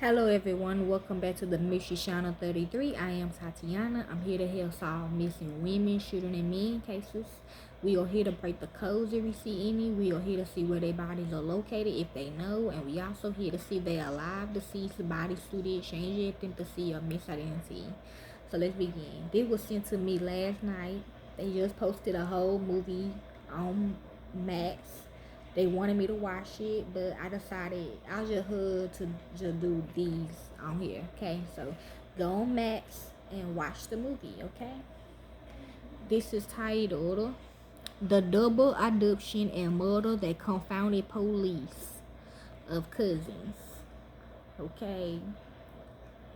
Hello everyone, welcome back to the Mystery Channel 33. I am Tatiana. I'm here to help solve missing women, shooting and men cases. We are here to break the codes if we see any. We are here to see where their bodies are located if they know. And we also here to see if they are alive, deceased, bodysuited, change anything to see or misidentity. So let's begin. This was sent to me last night. They just posted a whole movie on Max. They wanted me to watch it, but I decided I just had to just do these on here. Okay, so go on Max and watch the movie. Okay, this is titled "The Double Adoption and Murder That Confounded Police of Cousins." Okay,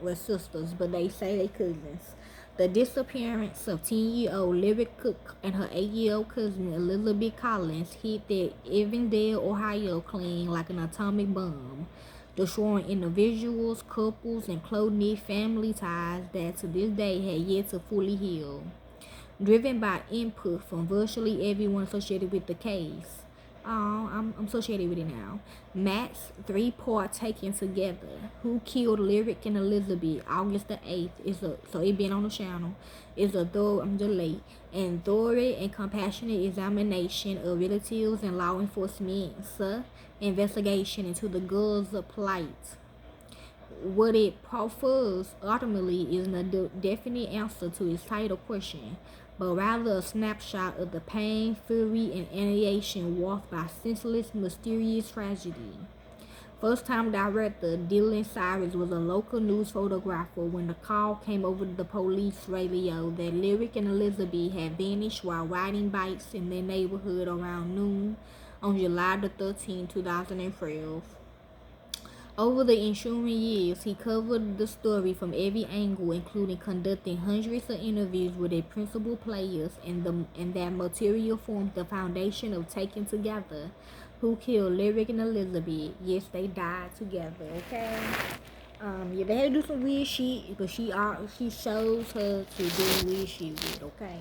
we're sisters, but they say they cousins. The disappearance of 10-year-old Lyric Cook and her 8-year-old cousin Elizabeth Collins hit the Avondale, Ohio clan like an atomic bomb, destroying individuals, couples, and close-knit family ties that to this day had yet to fully heal. Driven by input from virtually everyone associated with the case. Oh, I'm associated with it now. Matt's 3-part taken together. Who Killed Lyric and Elizabeth, August the 8th, so it been on the channel. Is a thorough and compassionate examination of relatives and law enforcement's investigation into the girl's plight. What it proffers ultimately is a definite answer to its title question, but rather a snapshot of the pain, fury, and annihilation wrought by senseless, mysterious tragedy. First-time director Dylan Cyrus was a local news photographer when the call came over the police radio that Lyric and Elizabeth had vanished while riding bikes in their neighborhood around noon on July the 13th, 2012. Over the ensuing years, he covered the story from every angle, including conducting hundreds of interviews with the principal players, and that material formed the foundation of Taken Together. Who Killed Lyric and Elizabeth? Yes, they died together. Okay. Yeah, they had to do some weird shit, but she shows her to do weird shit with. Okay,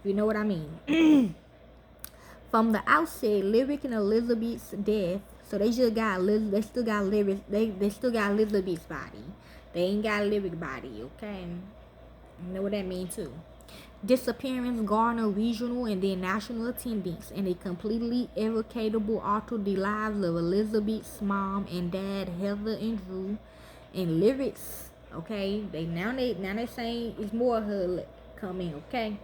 you know what I mean. From the outset, Lyric and Elizabeth's death, so they still got Lyric, they still got Elizabeth's body. They ain't got Lyric body, okay? You know what that means too. Disappearance garnered regional and then national attendance, and a completely irrevocable altered the lives of Elizabeth's mom and dad, Heather and Drew, and Lyric's. Okay, they saying it's more of her coming. Okay.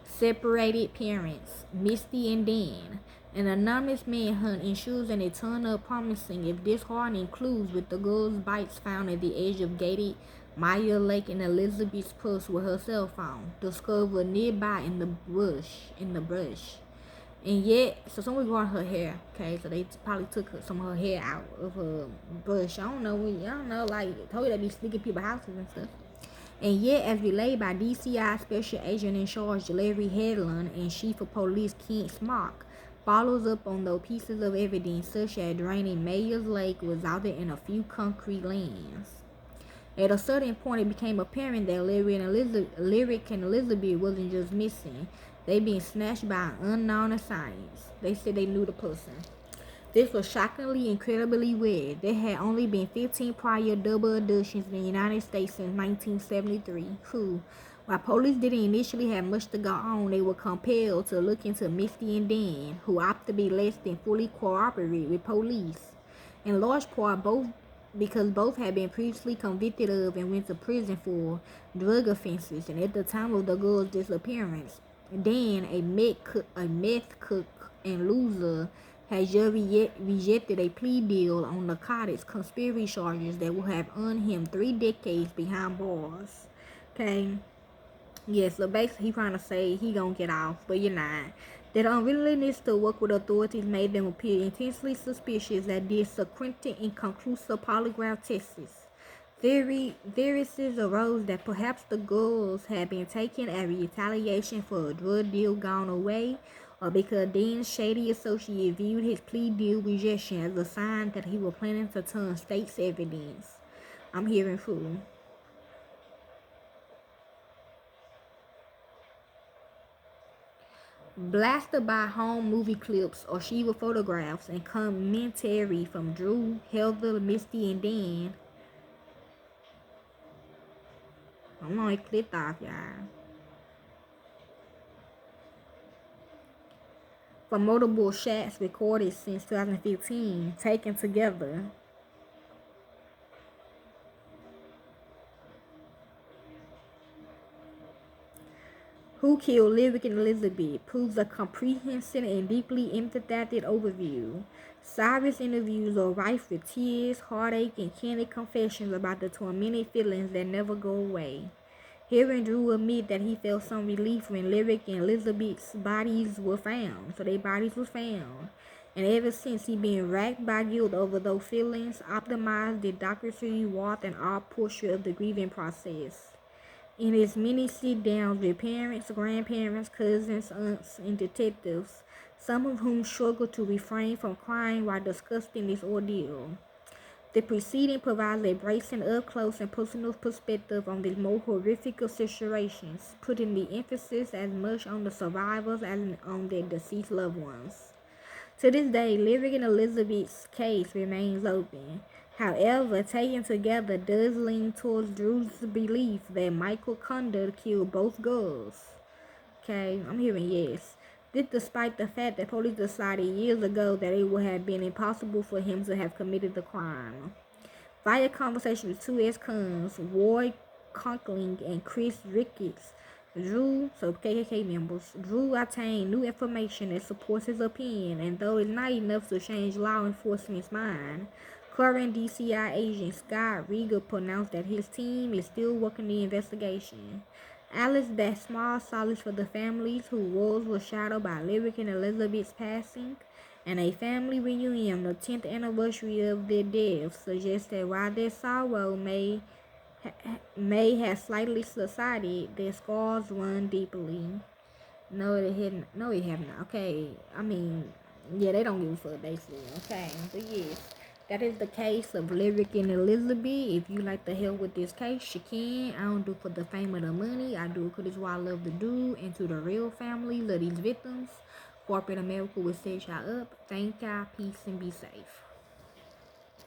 Separated parents, Misty and Dan. An anonymous manhunt ensures and a ton of promising if disheartening clues with the girl's bites found at the edge of gated Maya Lake and Elizabeth's purse with her cell phone, discovered nearby in the brush. And yet, so someone brought her hair, okay, so they probably took some of her hair out of her brush. I don't know, like, told you they be sneaking people's houses and stuff. And yet, as relayed by DCI Special Agent in Charge Larry Hedlund and Chief of Police Kent Smock, follows up on those pieces of evidence such as draining Mayors Lake resulted in a few concrete lands. At a certain point, it became apparent that Lyric and Elizabeth wasn't just missing. They being snatched by an unknown assassins. They said they knew the person. This was shockingly incredibly rare. There had only been 15 prior double abductions in the United States since 1973. While police didn't initially have much to go on, they were compelled to look into Misty and Dan, who opted to be less than fully cooperate with police. In large part, because both had been previously convicted of and went to prison for drug offenses, and at the time of the girl's disappearance, Dan, a meth cook and loser, has just rejected a plea deal on narcotics conspiracy charges that will have earned him 3 decades behind bars. Okay? Yeah, so basically he's trying to say he gonna get off, but you're not. That unwillingness to work with authorities made them appear intensely suspicious at this sequential inconclusive polygraph tests. Theories arose that perhaps the girls had been taken as retaliation for a drug deal gone away, or because Dan's shady associate viewed his plea deal rejection as a sign that he was planning to turn state's evidence. I'm hearing fool. Blasted by home movie clips, archival photographs, and commentary from Drew, Heather, Misty, and Dan, Hold on, it clicked off, y'all. For multiple shots recorded since 2015, taken together. Who Killed Lyric and Elizabeth proves a comprehensive and deeply empathetic overview. Cyrus' interviews are rife with tears, heartache, and candid confessions about the tormented feelings that never go away. Hearing Drew admit that he felt some relief when Lyric and Elizabeth's bodies were found. So their bodies were found. And ever since he been racked by guilt over those feelings, optimized the documentary warped and all portion of the grieving process. In his many sit-downs with parents, grandparents, cousins, aunts, and detectives, some of whom struggle to refrain from crying while discussing this ordeal. The proceeding provides a bracing up-close and personal perspective on the more horrific of situations, putting the emphasis as much on the survivors as on their deceased loved ones. To this day, Lyric and Elizabeth's case remains open. However, taken together does lean towards Drew's belief that Michael Condon killed both girls. Okay, I'm hearing yes. This despite the fact that police decided years ago that it would have been impossible for him to have committed the crime. Via conversation with two ex-cons, Roy Conkling and Chris Ricketts, KKK members, Drew obtained new information that supports his opinion, and though it's not enough to change law enforcement's mind, current DCI agent Scott Rieger pronounced that his team is still working the investigation. Alice bade small solace for the families whose worlds were shadowed by Lyric and Elizabeth's passing, and a family reunion on the 10th anniversary of their deaths suggests that while their sorrow may have slightly subsided, their scars run deeply. No, they hadn't. No, they have not. Okay, I mean, yeah, they don't give a fuck, basically. Okay, but yes, that is the case of Lyric and Elizabeth. If you like to help with this case, you can. I don't do it for the fame or the money. I do it because it's what I love to do, and to the real families of these victims. Corporate America will set y'all up. Thank y'all. Peace and be safe.